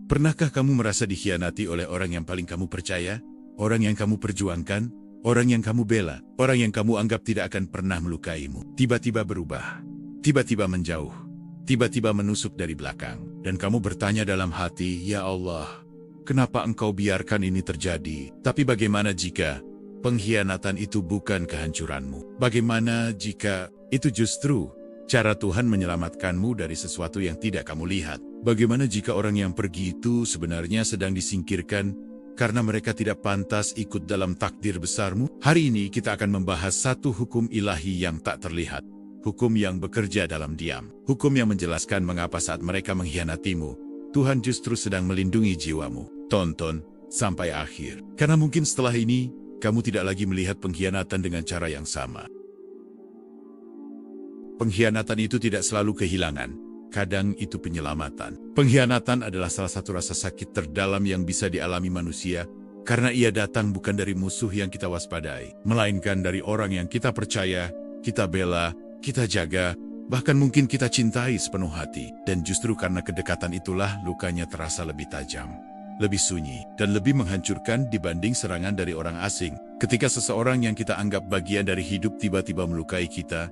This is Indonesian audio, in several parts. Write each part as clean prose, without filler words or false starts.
Pernahkah kamu merasa dikhianati oleh orang yang paling kamu percaya? Orang yang kamu perjuangkan? Orang yang kamu bela? Orang yang kamu anggap tidak akan pernah melukaimu? Tiba-tiba berubah. Tiba-tiba menjauh. Tiba-tiba menusuk dari belakang. Dan kamu bertanya dalam hati, "Ya Allah, kenapa Engkau biarkan ini terjadi?" Tapi bagaimana jika pengkhianatan itu bukan kehancuranmu? Bagaimana jika itu justru cara Tuhan menyelamatkanmu dari sesuatu yang tidak kamu lihat? Bagaimana jika orang yang pergi itu sebenarnya sedang disingkirkan karena mereka tidak pantas ikut dalam takdir besarmu? Hari ini kita akan membahas satu hukum ilahi yang tak terlihat. Hukum yang bekerja dalam diam. Hukum yang menjelaskan mengapa saat mereka mengkhianatimu, Tuhan justru sedang melindungi jiwamu. Tonton sampai akhir. Karena mungkin setelah ini, kamu tidak lagi melihat pengkhianatan dengan cara yang sama. Pengkhianatan itu tidak selalu kehilangan. Kadang itu penyelamatan. Pengkhianatan adalah salah satu rasa sakit terdalam yang bisa dialami manusia karena ia datang bukan dari musuh yang kita waspadai, melainkan dari orang yang kita percaya, kita bela, kita jaga, bahkan mungkin kita cintai sepenuh hati. Dan justru karena kedekatan itulah lukanya terasa lebih tajam, lebih sunyi, dan lebih menghancurkan dibanding serangan dari orang asing. Ketika seseorang yang kita anggap bagian dari hidup tiba-tiba melukai kita,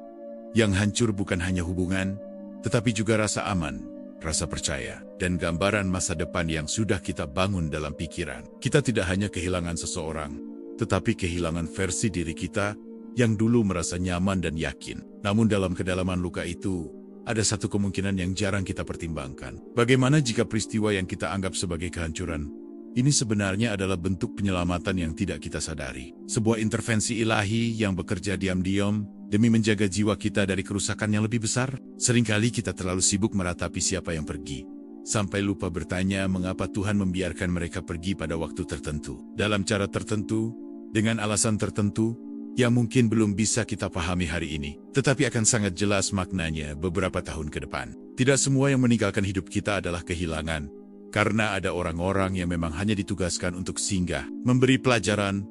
yang hancur bukan hanya hubungan, tetapi juga rasa aman, rasa percaya, dan gambaran masa depan yang sudah kita bangun dalam pikiran. Kita tidak hanya kehilangan seseorang, tetapi kehilangan versi diri kita yang dulu merasa nyaman dan yakin. Namun dalam kedalaman luka itu, ada satu kemungkinan yang jarang kita pertimbangkan. Bagaimana jika peristiwa yang kita anggap sebagai kehancuran, ini sebenarnya adalah bentuk penyelamatan yang tidak kita sadari. Sebuah intervensi ilahi yang bekerja diam-diam demi menjaga jiwa kita dari kerusakan yang lebih besar. Seringkali kita terlalu sibuk meratapi siapa yang pergi, sampai lupa bertanya mengapa Tuhan membiarkan mereka pergi pada waktu tertentu, dalam cara tertentu, dengan alasan tertentu, yang mungkin belum bisa kita pahami hari ini, tetapi akan sangat jelas maknanya beberapa tahun ke depan. Tidak semua yang meninggalkan hidup kita adalah kehilangan, karena ada orang-orang yang memang hanya ditugaskan untuk singgah, memberi pelajaran,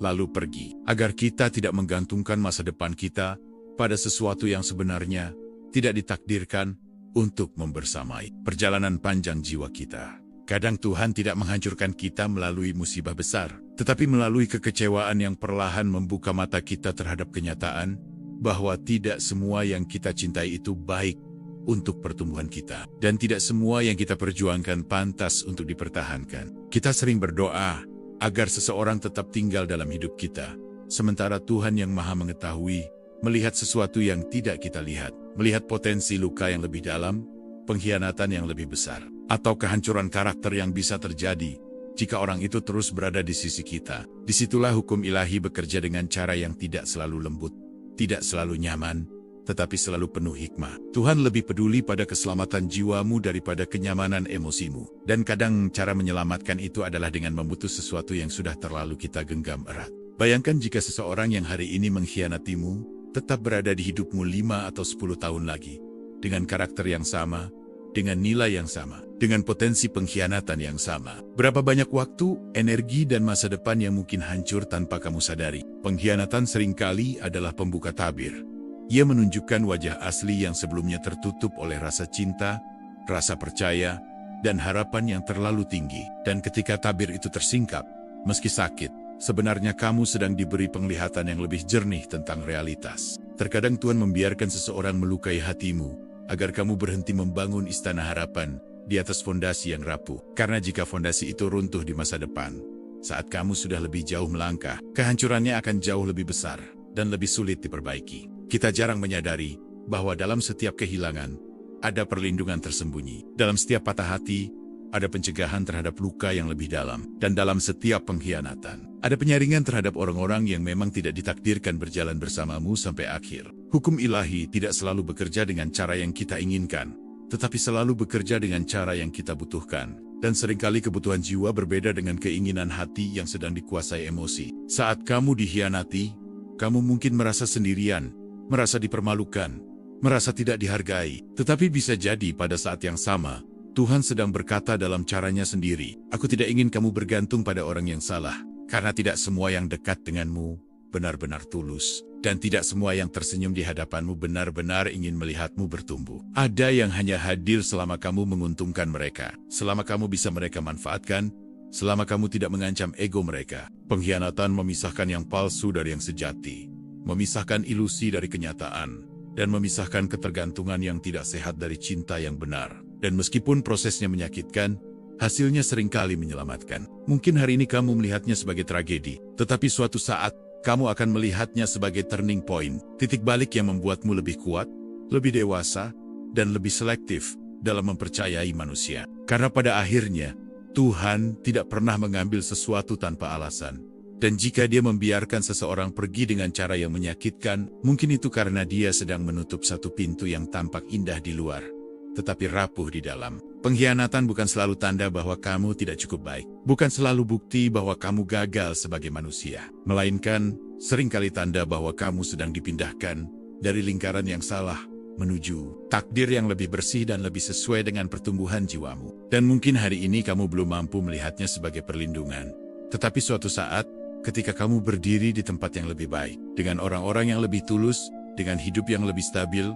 lalu pergi, agar kita tidak menggantungkan masa depan kita pada sesuatu yang sebenarnya tidak ditakdirkan untuk membersamai perjalanan panjang jiwa kita. Kadang Tuhan tidak menghancurkan kita melalui musibah besar, tetapi melalui kekecewaan yang perlahan membuka mata kita terhadap kenyataan bahwa tidak semua yang kita cintai itu baik untuk pertumbuhan kita, dan tidak semua yang kita perjuangkan pantas untuk dipertahankan. Kita sering berdoa agar seseorang tetap tinggal dalam hidup kita, sementara Tuhan yang Maha Mengetahui melihat sesuatu yang tidak kita lihat, melihat potensi luka yang lebih dalam, pengkhianatan yang lebih besar, atau kehancuran karakter yang bisa terjadi jika orang itu terus berada di sisi kita. Disitulah hukum ilahi bekerja dengan cara yang tidak selalu lembut, tidak selalu nyaman, tetapi selalu penuh hikmah. Tuhan lebih peduli pada keselamatan jiwamu daripada kenyamanan emosimu. Dan kadang cara menyelamatkan itu adalah dengan memutus sesuatu yang sudah terlalu kita genggam erat. Bayangkan jika seseorang yang hari ini mengkhianatimu tetap berada di hidupmu 5 atau 10 tahun lagi, dengan karakter yang sama, dengan nilai yang sama, dengan potensi pengkhianatan yang sama. Berapa banyak waktu, energi, dan masa depan yang mungkin hancur tanpa kamu sadari. Pengkhianatan seringkali adalah pembuka tabir. Ia menunjukkan wajah asli yang sebelumnya tertutup oleh rasa cinta, rasa percaya, dan harapan yang terlalu tinggi. Dan ketika tabir itu tersingkap, meski sakit, sebenarnya kamu sedang diberi penglihatan yang lebih jernih tentang realitas. Terkadang Tuhan membiarkan seseorang melukai hatimu, agar kamu berhenti membangun istana harapan di atas fondasi yang rapuh. Karena jika fondasi itu runtuh di masa depan, saat kamu sudah lebih jauh melangkah, kehancurannya akan jauh lebih besar dan lebih sulit diperbaiki. Kita jarang menyadari bahwa dalam setiap kehilangan ada perlindungan tersembunyi. Dalam setiap patah hati ada pencegahan terhadap luka yang lebih dalam. Dan dalam setiap pengkhianatan ada penyaringan terhadap orang-orang yang memang tidak ditakdirkan berjalan bersamamu sampai akhir. Hukum ilahi tidak selalu bekerja dengan cara yang kita inginkan, tetapi selalu bekerja dengan cara yang kita butuhkan. Dan seringkali kebutuhan jiwa berbeda dengan keinginan hati yang sedang dikuasai emosi. Saat kamu dikhianati, kamu mungkin merasa sendirian, merasa dipermalukan, merasa tidak dihargai. Tetapi bisa jadi pada saat yang sama, Tuhan sedang berkata dalam caranya sendiri, "Aku tidak ingin kamu bergantung pada orang yang salah, karena tidak semua yang dekat denganmu benar-benar tulus." Dan tidak semua yang tersenyum di hadapanmu benar-benar ingin melihatmu bertumbuh. Ada yang hanya hadir selama kamu menguntungkan mereka, selama kamu bisa mereka manfaatkan, selama kamu tidak mengancam ego mereka. Pengkhianatan memisahkan yang palsu dari yang sejati, memisahkan ilusi dari kenyataan, dan memisahkan ketergantungan yang tidak sehat dari cinta yang benar. Dan meskipun prosesnya menyakitkan, hasilnya seringkali menyelamatkan. Mungkin hari ini kamu melihatnya sebagai tragedi, tetapi suatu saat, kamu akan melihatnya sebagai turning point, titik balik yang membuatmu lebih kuat, lebih dewasa, dan lebih selektif dalam mempercayai manusia. Karena pada akhirnya, Tuhan tidak pernah mengambil sesuatu tanpa alasan. Dan jika Dia membiarkan seseorang pergi dengan cara yang menyakitkan, mungkin itu karena Dia sedang menutup satu pintu yang tampak indah di luar, tetapi rapuh di dalam. Pengkhianatan bukan selalu tanda bahwa kamu tidak cukup baik. Bukan selalu bukti bahwa kamu gagal sebagai manusia. Melainkan, seringkali tanda bahwa kamu sedang dipindahkan dari lingkaran yang salah menuju takdir yang lebih bersih dan lebih sesuai dengan pertumbuhan jiwamu. Dan mungkin hari ini kamu belum mampu melihatnya sebagai perlindungan. Tetapi suatu saat, ketika kamu berdiri di tempat yang lebih baik, dengan orang-orang yang lebih tulus, dengan hidup yang lebih stabil,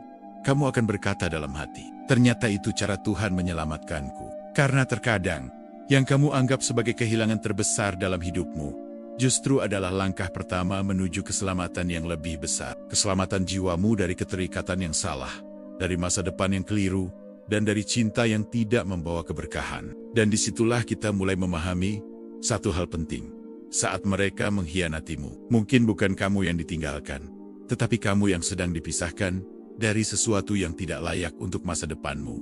kamu akan berkata dalam hati, ternyata itu cara Tuhan menyelamatkanku. Karena terkadang, yang kamu anggap sebagai kehilangan terbesar dalam hidupmu, justru adalah langkah pertama menuju keselamatan yang lebih besar. Keselamatan jiwamu dari keterikatan yang salah, dari masa depan yang keliru, dan dari cinta yang tidak membawa keberkahan. Dan disitulah kita mulai memahami satu hal penting. Saat mereka mengkhianatimu, mungkin bukan kamu yang ditinggalkan, tetapi kamu yang sedang dipisahkan dari sesuatu yang tidak layak untuk masa depanmu.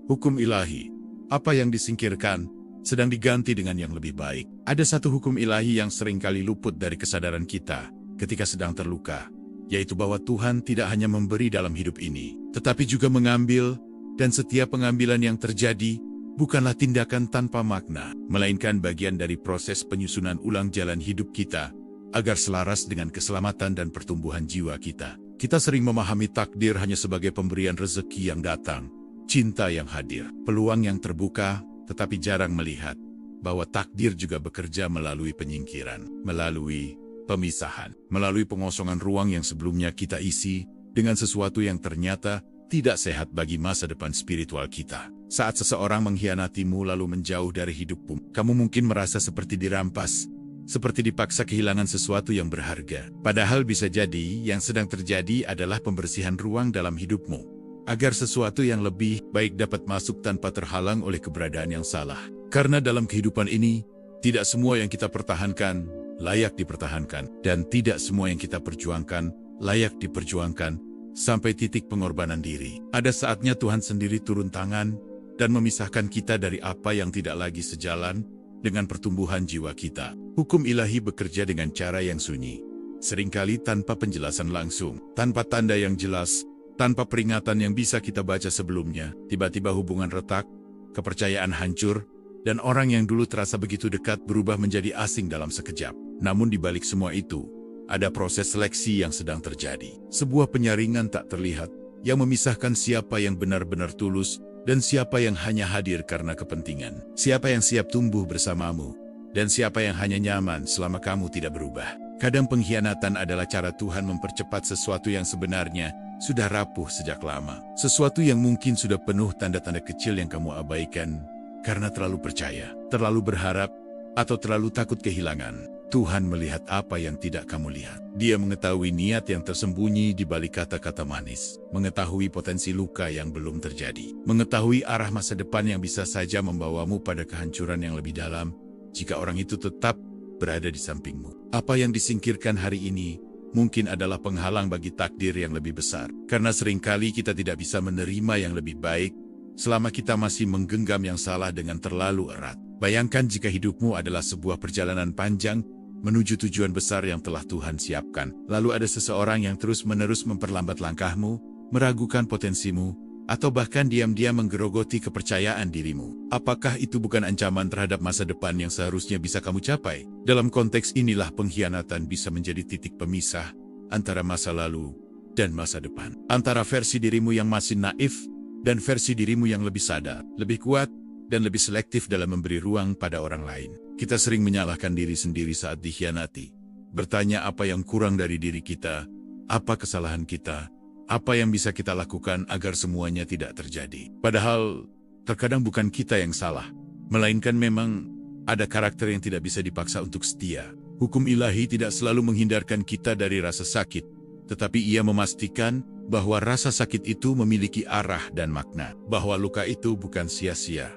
Hukum ilahi, apa yang disingkirkan, sedang diganti dengan yang lebih baik. Ada satu hukum ilahi yang seringkali luput dari kesadaran kita ketika sedang terluka, yaitu bahwa Tuhan tidak hanya memberi dalam hidup ini, tetapi juga mengambil, dan setiap pengambilan yang terjadi bukanlah tindakan tanpa makna, melainkan bagian dari proses penyusunan ulang jalan hidup kita, agar selaras dengan keselamatan dan pertumbuhan jiwa kita. Kita sering memahami takdir hanya sebagai pemberian rezeki yang datang, cinta yang hadir, peluang yang terbuka, tetapi jarang melihat bahwa takdir juga bekerja melalui penyingkiran, melalui pemisahan, melalui pengosongan ruang yang sebelumnya kita isi dengan sesuatu yang ternyata tidak sehat bagi masa depan spiritual kita. Saat seseorang mengkhianatimu lalu menjauh dari hidupmu, kamu mungkin merasa seperti dirampas, seperti dipaksa kehilangan sesuatu yang berharga. Padahal bisa jadi yang sedang terjadi adalah pembersihan ruang dalam hidupmu, agar sesuatu yang lebih baik dapat masuk tanpa terhalang oleh keberadaan yang salah. Karena dalam kehidupan ini, tidak semua yang kita pertahankan layak dipertahankan, dan tidak semua yang kita perjuangkan layak diperjuangkan sampai titik pengorbanan diri. Ada saatnya Tuhan sendiri turun tangan dan memisahkan kita dari apa yang tidak lagi sejalan dengan pertumbuhan jiwa kita. Hukum ilahi bekerja dengan cara yang sunyi, seringkali tanpa penjelasan langsung, tanpa tanda yang jelas, tanpa peringatan yang bisa kita baca sebelumnya. Tiba-tiba hubungan retak, kepercayaan hancur, dan orang yang dulu terasa begitu dekat berubah menjadi asing dalam sekejap. Namun di balik semua itu, ada proses seleksi yang sedang terjadi. Sebuah penyaringan tak terlihat, yang memisahkan siapa yang benar-benar tulus, dan siapa yang hanya hadir karena kepentingan. Siapa yang siap tumbuh bersamamu, dan siapa yang hanya nyaman selama kamu tidak berubah. Kadang pengkhianatan adalah cara Tuhan mempercepat sesuatu yang sebenarnya sudah rapuh sejak lama. Sesuatu yang mungkin sudah penuh tanda-tanda kecil yang kamu abaikan karena terlalu percaya, terlalu berharap, atau terlalu takut kehilangan. Tuhan melihat apa yang tidak kamu lihat. Dia mengetahui niat yang tersembunyi di balik kata-kata manis, mengetahui potensi luka yang belum terjadi, mengetahui arah masa depan yang bisa saja membawamu pada kehancuran yang lebih dalam jika orang itu tetap berada di sampingmu. Apa yang disingkirkan hari ini mungkin adalah penghalang bagi takdir yang lebih besar, karena seringkali kita tidak bisa menerima yang lebih baik selama kita masih menggenggam yang salah dengan terlalu erat. Bayangkan jika hidupmu adalah sebuah perjalanan panjang menuju tujuan besar yang telah Tuhan siapkan. Lalu ada seseorang yang terus-menerus memperlambat langkahmu, meragukan potensimu, atau bahkan diam-diam menggerogoti kepercayaan dirimu. Apakah itu bukan ancaman terhadap masa depan yang seharusnya bisa kamu capai? Dalam konteks inilah pengkhianatan bisa menjadi titik pemisah antara masa lalu dan masa depan. Antara versi dirimu yang masih naif dan versi dirimu yang lebih sadar, lebih kuat, dan lebih selektif dalam memberi ruang pada orang lain. Kita sering menyalahkan diri sendiri saat dikhianati, bertanya apa yang kurang dari diri kita, apa kesalahan kita, apa yang bisa kita lakukan agar semuanya tidak terjadi. Padahal, terkadang bukan kita yang salah, melainkan memang ada karakter yang tidak bisa dipaksa untuk setia. Hukum ilahi tidak selalu menghindarkan kita dari rasa sakit, tetapi ia memastikan bahwa rasa sakit itu memiliki arah dan makna, bahwa luka itu bukan sia-sia,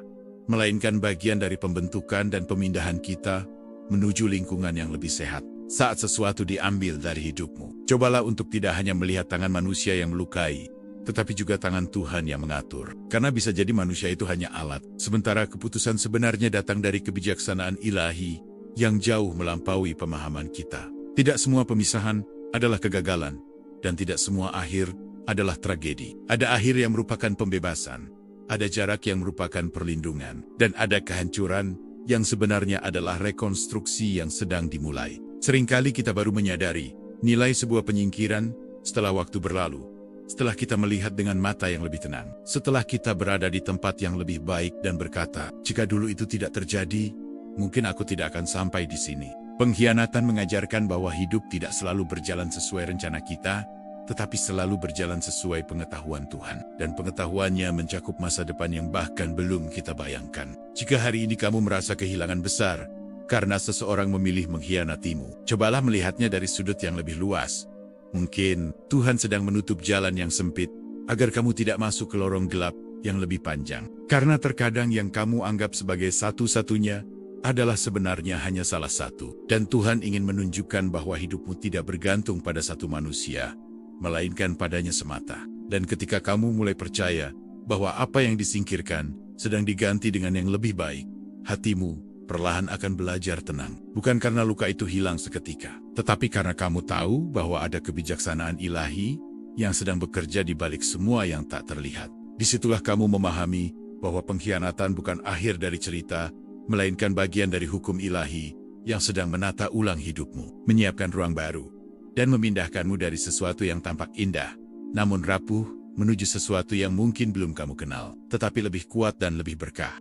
melainkan bagian dari pembentukan dan pemindahan kita menuju lingkungan yang lebih sehat. Saat sesuatu diambil dari hidupmu, cobalah untuk tidak hanya melihat tangan manusia yang melukai, tetapi juga tangan Tuhan yang mengatur. Karena bisa jadi manusia itu hanya alat, sementara keputusan sebenarnya datang dari kebijaksanaan ilahi yang jauh melampaui pemahaman kita. Tidak semua pemisahan adalah kegagalan, dan tidak semua akhir adalah tragedi. Ada akhir yang merupakan pembebasan, ada jarak yang merupakan perlindungan, dan ada kehancuran yang sebenarnya adalah rekonstruksi yang sedang dimulai. Seringkali kita baru menyadari nilai sebuah penyingkiran setelah waktu berlalu, setelah kita melihat dengan mata yang lebih tenang, setelah kita berada di tempat yang lebih baik dan berkata, jika dulu itu tidak terjadi, mungkin aku tidak akan sampai di sini. Pengkhianatan mengajarkan bahwa hidup tidak selalu berjalan sesuai rencana kita, tetapi selalu berjalan sesuai pengetahuan Tuhan. Dan pengetahuannya mencakup masa depan yang bahkan belum kita bayangkan. Jika hari ini kamu merasa kehilangan besar karena seseorang memilih mengkhianatimu, cobalah melihatnya dari sudut yang lebih luas. Mungkin Tuhan sedang menutup jalan yang sempit agar kamu tidak masuk ke lorong gelap yang lebih panjang. Karena terkadang yang kamu anggap sebagai satu-satunya adalah sebenarnya hanya salah satu. Dan Tuhan ingin menunjukkan bahwa hidupmu tidak bergantung pada satu manusia, melainkan padanya semata. Dan ketika kamu mulai percaya bahwa apa yang disingkirkan sedang diganti dengan yang lebih baik, hatimu perlahan akan belajar tenang. Bukan karena luka itu hilang seketika, tetapi karena kamu tahu bahwa ada kebijaksanaan ilahi yang sedang bekerja di balik semua yang tak terlihat. Disitulah kamu memahami bahwa pengkhianatan bukan akhir dari cerita, melainkan bagian dari hukum ilahi yang sedang menata ulang hidupmu, menyiapkan ruang baru, dan memindahkanmu dari sesuatu yang tampak indah, namun rapuh, menuju sesuatu yang mungkin belum kamu kenal, tetapi lebih kuat dan lebih berkah.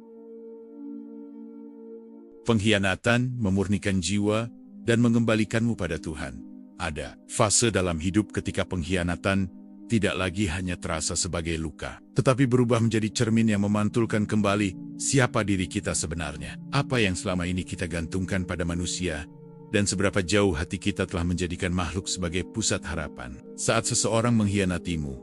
Pengkhianatan memurnikan jiwa dan mengembalikanmu pada Tuhan. Ada fase dalam hidup ketika pengkhianatan tidak lagi hanya terasa sebagai luka, tetapi berubah menjadi cermin yang memantulkan kembali siapa diri kita sebenarnya. Apa yang selama ini kita gantungkan pada manusia, dan seberapa jauh hati kita telah menjadikan makhluk sebagai pusat harapan. Saat seseorang mengkhianatimu,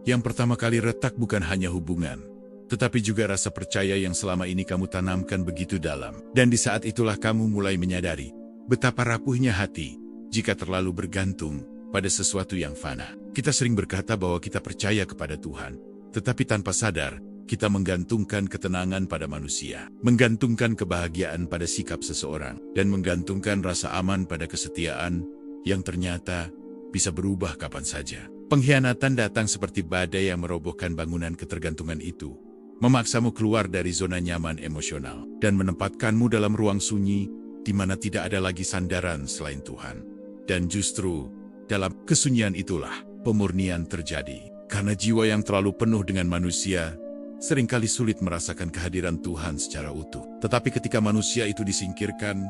yang pertama kali retak bukan hanya hubungan, tetapi juga rasa percaya yang selama ini kamu tanamkan begitu dalam. Dan di saat itulah kamu mulai menyadari betapa rapuhnya hati jika terlalu bergantung pada sesuatu yang fana. Kita sering berkata bahwa kita percaya kepada Tuhan, tetapi tanpa sadar, kita menggantungkan ketenangan pada manusia, menggantungkan kebahagiaan pada sikap seseorang, dan menggantungkan rasa aman pada kesetiaan yang ternyata bisa berubah kapan saja. Pengkhianatan datang seperti badai yang merobohkan bangunan ketergantungan itu, memaksamu keluar dari zona nyaman emosional, dan menempatkanmu dalam ruang sunyi di mana tidak ada lagi sandaran selain Tuhan. Dan justru dalam kesunyian itulah pemurnian terjadi. Karena jiwa yang terlalu penuh dengan manusia seringkali sulit merasakan kehadiran Tuhan secara utuh. Tetapi ketika manusia itu disingkirkan,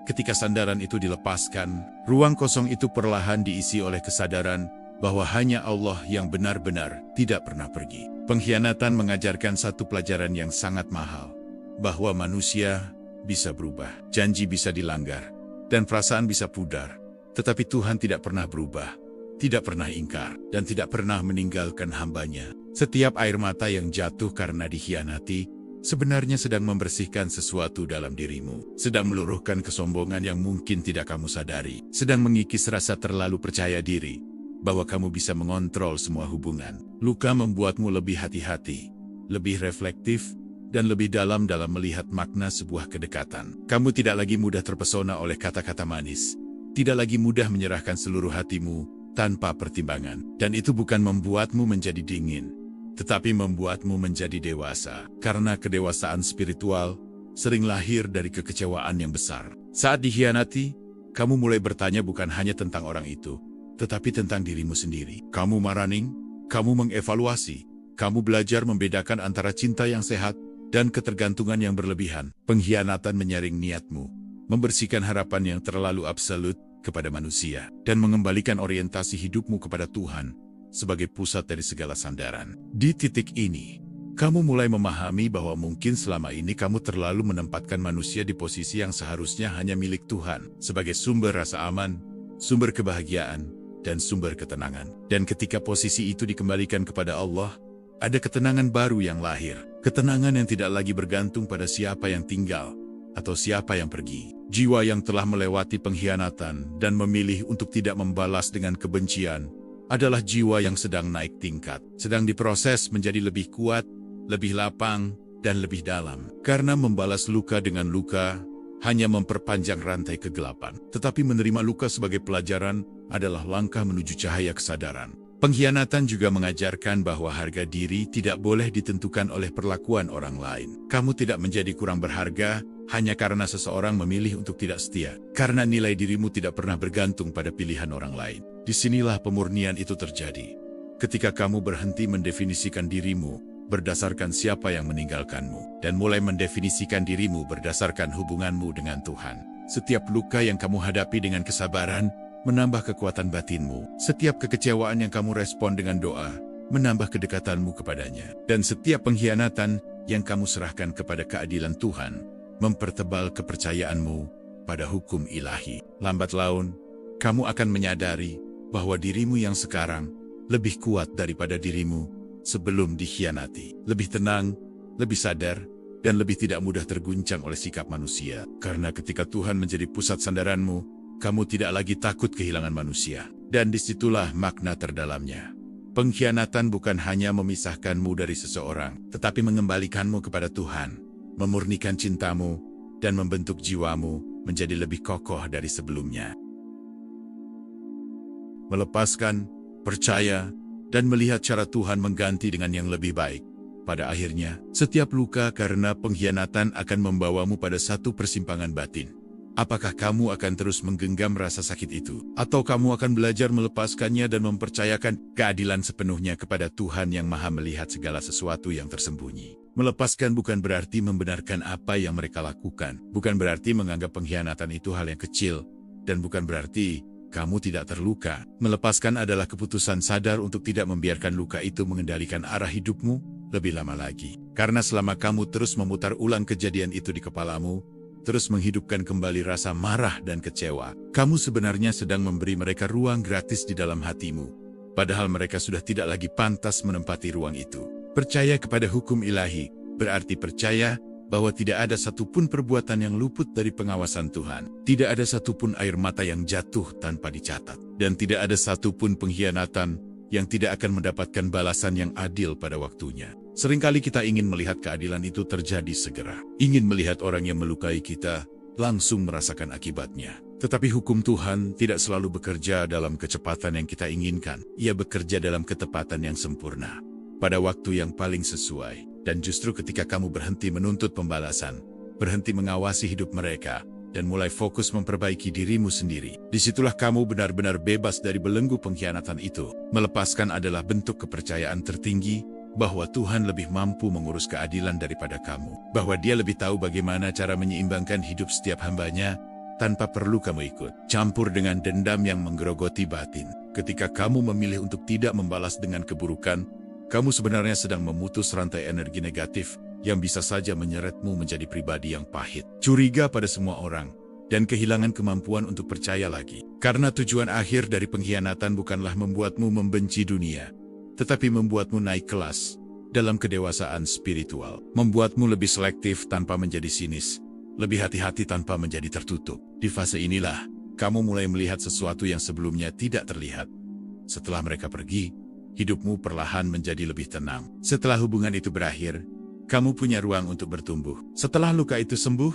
ketika sandaran itu dilepaskan, ruang kosong itu perlahan diisi oleh kesadaran bahwa hanya Allah yang benar-benar tidak pernah pergi. Pengkhianatan mengajarkan satu pelajaran yang sangat mahal, bahwa manusia bisa berubah, janji bisa dilanggar, dan perasaan bisa pudar. Tetapi Tuhan tidak pernah berubah, tidak pernah ingkar, dan tidak pernah meninggalkan hambanya. Setiap air mata yang jatuh karena dikhianati, sebenarnya sedang membersihkan sesuatu dalam dirimu, sedang meluruhkan kesombongan yang mungkin tidak kamu sadari, sedang mengikis rasa terlalu percaya diri, bahwa kamu bisa mengontrol semua hubungan. Luka membuatmu lebih hati-hati, lebih reflektif, dan lebih dalam melihat makna sebuah kedekatan. Kamu tidak lagi mudah terpesona oleh kata-kata manis, tidak lagi mudah menyerahkan seluruh hatimu tanpa pertimbangan. Dan itu bukan membuatmu menjadi dingin, tetapi membuatmu menjadi dewasa. Karena kedewasaan spiritual sering lahir dari kekecewaan yang besar. Saat dikhianati, kamu mulai bertanya bukan hanya tentang orang itu, tetapi tentang dirimu sendiri. Kamu maraning, kamu mengevaluasi, kamu belajar membedakan antara cinta yang sehat dan ketergantungan yang berlebihan. Pengkhianatan menyaring niatmu, membersihkan harapan yang terlalu absolut, kepada manusia dan mengembalikan orientasi hidupmu kepada Tuhan sebagai pusat dari segala sandaran. Di titik ini, kamu mulai memahami bahwa mungkin selama ini kamu terlalu menempatkan manusia di posisi yang seharusnya hanya milik Tuhan sebagai sumber rasa aman, sumber kebahagiaan, dan sumber ketenangan. Dan ketika posisi itu dikembalikan kepada Allah, ada ketenangan baru yang lahir. Ketenangan yang tidak lagi bergantung pada siapa yang tinggal atau siapa yang pergi. Jiwa yang telah melewati pengkhianatan dan memilih untuk tidak membalas dengan kebencian adalah jiwa yang sedang naik tingkat, sedang diproses menjadi lebih kuat, lebih lapang, dan lebih dalam. Karena membalas luka dengan luka hanya memperpanjang rantai kegelapan. Tetapi menerima luka sebagai pelajaran adalah langkah menuju cahaya kesadaran. Pengkhianatan juga mengajarkan bahwa harga diri tidak boleh ditentukan oleh perlakuan orang lain. Kamu tidak menjadi kurang berharga hanya karena seseorang memilih untuk tidak setia. Karena nilai dirimu tidak pernah bergantung pada pilihan orang lain. Disinilah pemurnian itu terjadi. Ketika kamu berhenti mendefinisikan dirimu berdasarkan siapa yang meninggalkanmu, dan mulai mendefinisikan dirimu berdasarkan hubunganmu dengan Tuhan. Setiap luka yang kamu hadapi dengan kesabaran menambah kekuatan batinmu. Setiap kekecewaan yang kamu respon dengan doa menambah kedekatanmu kepadanya. Dan setiap pengkhianatan yang kamu serahkan kepada keadilan Tuhan mempertebal kepercayaanmu pada hukum ilahi. Lambat laun, kamu akan menyadari bahwa dirimu yang sekarang lebih kuat daripada dirimu sebelum dikhianati. Lebih tenang, lebih sadar, dan lebih tidak mudah terguncang oleh sikap manusia. Karena ketika Tuhan menjadi pusat sandaranmu, kamu tidak lagi takut kehilangan manusia. Dan disitulah makna terdalamnya. Pengkhianatan bukan hanya memisahkanmu dari seseorang, tetapi mengembalikanmu kepada Tuhan, memurnikan cintamu, dan membentuk jiwamu menjadi lebih kokoh dari sebelumnya. Melepaskan, percaya, dan melihat cara Tuhan mengganti dengan yang lebih baik. Pada akhirnya, setiap luka karena pengkhianatan akan membawamu pada satu persimpangan batin. Apakah kamu akan terus menggenggam rasa sakit itu? Atau kamu akan belajar melepaskannya dan mempercayakan keadilan sepenuhnya kepada Tuhan yang Maha melihat segala sesuatu yang tersembunyi? Melepaskan bukan berarti membenarkan apa yang mereka lakukan. Bukan berarti menganggap pengkhianatan itu hal yang kecil. Dan bukan berarti kamu tidak terluka. Melepaskan adalah keputusan sadar untuk tidak membiarkan luka itu mengendalikan arah hidupmu lebih lama lagi. Karena selama kamu terus memutar ulang kejadian itu di kepalamu, terus menghidupkan kembali rasa marah dan kecewa, kamu sebenarnya sedang memberi mereka ruang gratis di dalam hatimu. Padahal mereka sudah tidak lagi pantas menempati ruang itu. Percaya kepada hukum ilahi berarti percaya bahwa tidak ada satupun perbuatan yang luput dari pengawasan Tuhan. Tidak ada satupun air mata yang jatuh tanpa dicatat. Dan tidak ada satupun pengkhianatan yang tidak akan mendapatkan balasan yang adil pada waktunya. Seringkali kita ingin melihat keadilan itu terjadi segera. Ingin melihat orang yang melukai kita langsung merasakan akibatnya. Tetapi hukum Tuhan tidak selalu bekerja dalam kecepatan yang kita inginkan. Ia bekerja dalam ketepatan yang sempurna, pada waktu yang paling sesuai. Dan justru ketika kamu berhenti menuntut pembalasan, berhenti mengawasi hidup mereka, dan mulai fokus memperbaiki dirimu sendiri, disitulah kamu benar-benar bebas dari belenggu pengkhianatan itu. Melepaskan adalah bentuk kepercayaan tertinggi bahwa Tuhan lebih mampu mengurus keadilan daripada kamu. Bahwa Dia lebih tahu bagaimana cara menyeimbangkan hidup setiap hambanya tanpa perlu kamu ikut campur dengan dendam yang menggerogoti batin. Ketika kamu memilih untuk tidak membalas dengan keburukan, kamu sebenarnya sedang memutus rantai energi negatif yang bisa saja menyeretmu menjadi pribadi yang pahit, curiga pada semua orang, dan kehilangan kemampuan untuk percaya lagi. Karena tujuan akhir dari pengkhianatan bukanlah membuatmu membenci dunia, tetapi membuatmu naik kelas dalam kedewasaan spiritual. Membuatmu lebih selektif tanpa menjadi sinis, lebih hati-hati tanpa menjadi tertutup. Di fase inilah, kamu mulai melihat sesuatu yang sebelumnya tidak terlihat. Setelah mereka pergi, hidupmu perlahan menjadi lebih tenang. Setelah hubungan itu berakhir, kamu punya ruang untuk bertumbuh. Setelah luka itu sembuh,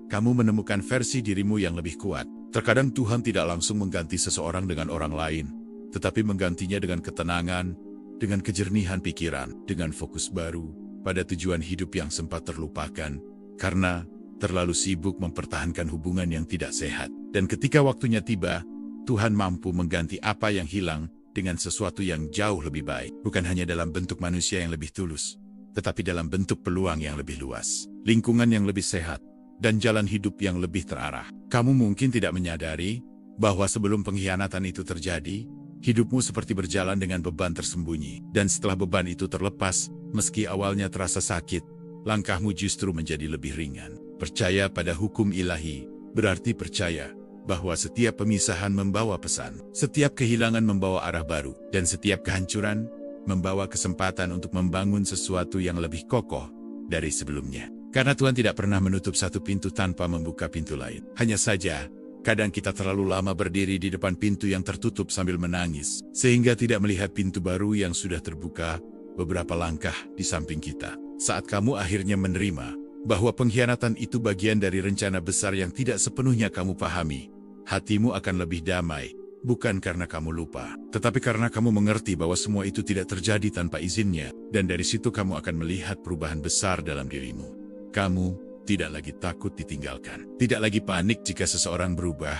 kamu menemukan versi dirimu yang lebih kuat. Terkadang Tuhan tidak langsung mengganti seseorang dengan orang lain, tetapi menggantinya dengan ketenangan, dengan kejernihan pikiran, dengan fokus baru pada tujuan hidup yang sempat terlupakan, karena terlalu sibuk mempertahankan hubungan yang tidak sehat. Dan ketika waktunya tiba, Tuhan mampu mengganti apa yang hilang dengan sesuatu yang jauh lebih baik. Bukan hanya dalam bentuk manusia yang lebih tulus, tetapi dalam bentuk peluang yang lebih luas, lingkungan yang lebih sehat, dan jalan hidup yang lebih terarah. Kamu mungkin tidak menyadari bahwa sebelum pengkhianatan itu terjadi, hidupmu seperti berjalan dengan beban tersembunyi. Dan setelah beban itu terlepas, meski awalnya terasa sakit, langkahmu justru menjadi lebih ringan. Percaya pada hukum ilahi, berarti percaya bahwa setiap pemisahan membawa pesan, setiap kehilangan membawa arah baru, dan setiap kehancuran membawa kesempatan untuk membangun sesuatu yang lebih kokoh dari sebelumnya. Karena Tuhan tidak pernah menutup satu pintu tanpa membuka pintu lain. Hanya saja, kadang kita terlalu lama berdiri di depan pintu yang tertutup sambil menangis, sehingga tidak melihat pintu baru yang sudah terbuka beberapa langkah di samping kita. Saat kamu akhirnya menerima bahwa pengkhianatan itu bagian dari rencana besar yang tidak sepenuhnya kamu pahami, hatimu akan lebih damai, bukan karena kamu lupa, tetapi karena kamu mengerti bahwa semua itu tidak terjadi tanpa izinnya, dan dari situ kamu akan melihat perubahan besar dalam dirimu. Kamu tidak lagi takut ditinggalkan, tidak lagi panik jika seseorang berubah,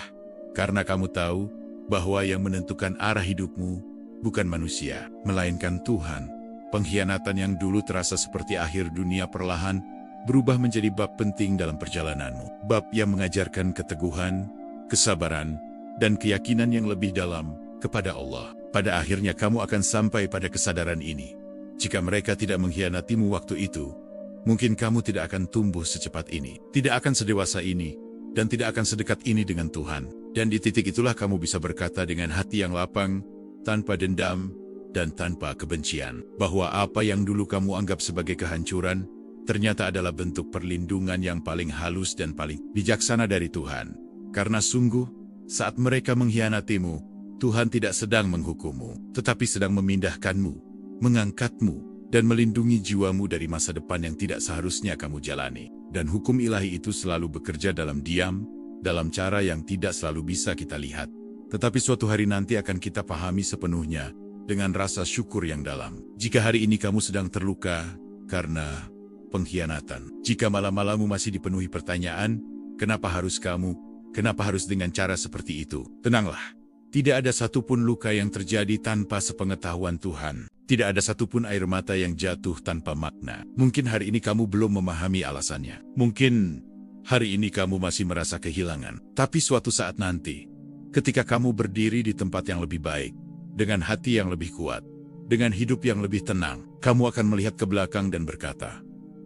karena kamu tahu bahwa yang menentukan arah hidupmu bukan manusia, melainkan Tuhan. Pengkhianatan yang dulu terasa seperti akhir dunia perlahan berubah menjadi bab penting dalam perjalananmu, bab yang mengajarkan keteguhan, kesabaran, dan keyakinan yang lebih dalam kepada Allah. Pada akhirnya kamu akan sampai pada kesadaran ini. Jika mereka tidak mengkhianatimu waktu itu, mungkin kamu tidak akan tumbuh secepat ini, tidak akan sedewasa ini, dan tidak akan sedekat ini dengan Tuhan. Dan di titik itulah kamu bisa berkata dengan hati yang lapang, tanpa dendam, dan tanpa kebencian, bahwa apa yang dulu kamu anggap sebagai kehancuran, ternyata adalah bentuk perlindungan yang paling halus dan paling bijaksana dari Tuhan. Karena sungguh, saat mereka mengkhianatimu, Tuhan tidak sedang menghukummu, tetapi sedang memindahkanmu, mengangkatmu, dan melindungi jiwamu dari masa depan yang tidak seharusnya kamu jalani. Dan hukum ilahi itu selalu bekerja dalam diam, dalam cara yang tidak selalu bisa kita lihat. Tetapi suatu hari nanti akan kita pahami sepenuhnya, dengan rasa syukur yang dalam. Jika hari ini kamu sedang terluka karena pengkhianatan, jika malam-malammu masih dipenuhi pertanyaan, kenapa harus kamu, kenapa harus dengan cara seperti itu? Tenanglah, tidak ada satupun luka yang terjadi tanpa sepengetahuan Tuhan. Tidak ada satupun air mata yang jatuh tanpa makna. Mungkin hari ini kamu belum memahami alasannya. Mungkin hari ini kamu masih merasa kehilangan. Tapi suatu saat nanti, ketika kamu berdiri di tempat yang lebih baik, dengan hati yang lebih kuat, dengan hidup yang lebih tenang, kamu akan melihat ke belakang dan berkata,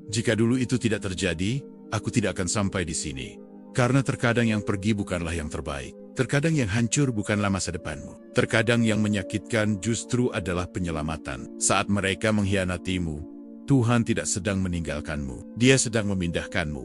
jika dulu itu tidak terjadi, aku tidak akan sampai di sini. Karena terkadang yang pergi bukanlah yang terbaik. Terkadang yang hancur bukanlah masa depanmu. Terkadang yang menyakitkan justru adalah penyelamatan. Saat mereka mengkhianatimu, Tuhan tidak sedang meninggalkanmu. Dia sedang memindahkanmu.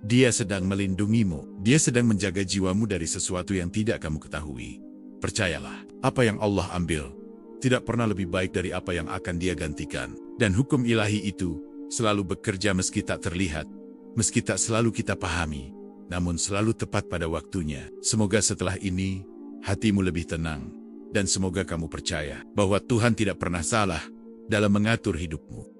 Dia sedang melindungimu. Dia sedang menjaga jiwamu dari sesuatu yang tidak kamu ketahui. Percayalah, apa yang Allah ambil tidak pernah lebih baik dari apa yang akan Dia gantikan. Dan hukum ilahi itu selalu bekerja meski tak terlihat, meski tak selalu kita pahami, namun selalu tepat pada waktunya. Semoga setelah ini, hatimu lebih tenang, dan semoga kamu percaya bahwa Tuhan tidak pernah salah dalam mengatur hidupmu.